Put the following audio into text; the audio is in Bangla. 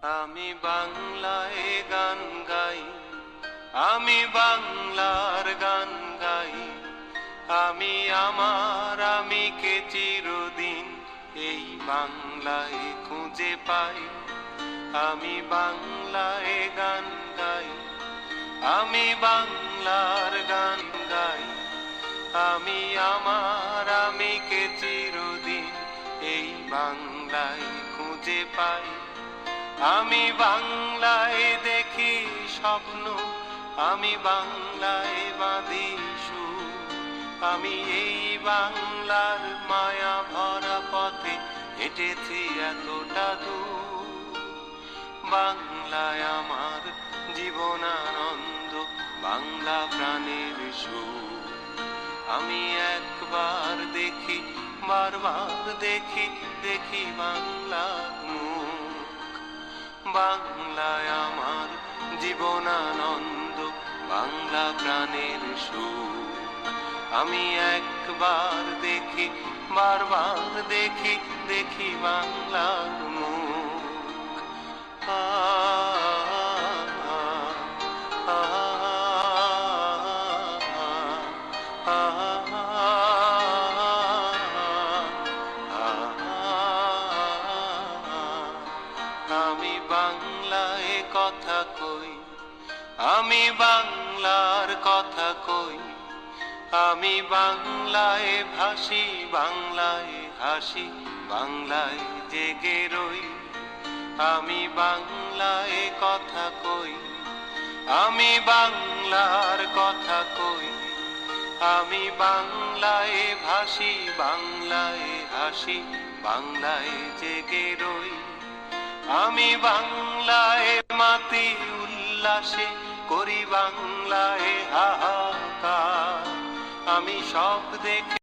আমি বাংলায় গান গাই, আমি বাংলার গান গাই। আমি আমার আমিকে চিরদিন এই বাংলায় খুঁজে পাই। আমি বাংলায় গান গাই, আমি বাংলার গান গাই। আমি আমার আমিকে চিরদিন এই বাংলায় খুঁজে পাই। আমি বাংলায় দেখি স্বপ্ন, আমি বাংলায় বাঁধি সুর। আমি এই বাংলার মায়া ভরা পথে হেঁটেছি এতটা দূর। বাংলায় আমার জীবনানন্দ, বাংলা প্রাণের সুর। আমি একবার দেখি, বারবার দেখি, দেখি বাংলার মুখ। বাংলায় আমার জীবনানন্দ, বাংলা প্রাণের সুর। আমি একবার দেখি, বারবার দেখি, দেখি বাংলার মুখ। আমি বাংলায় কথা কই, আমি বাংলার কথা কই। আমি বাংলায় ভাসি, বাংলায় হাসি, বাংলায় জেগে রই। আমি বাংলায় কথা কই, আমি বাংলার কথা কই। আমি বাংলায় ভাসি, বাংলায় হাসি, বাংলায় জেগে রই। আমি বাংলায় মাতি উল্লাসে, করি বাংলায় হাহাকার। আমি সব দেখে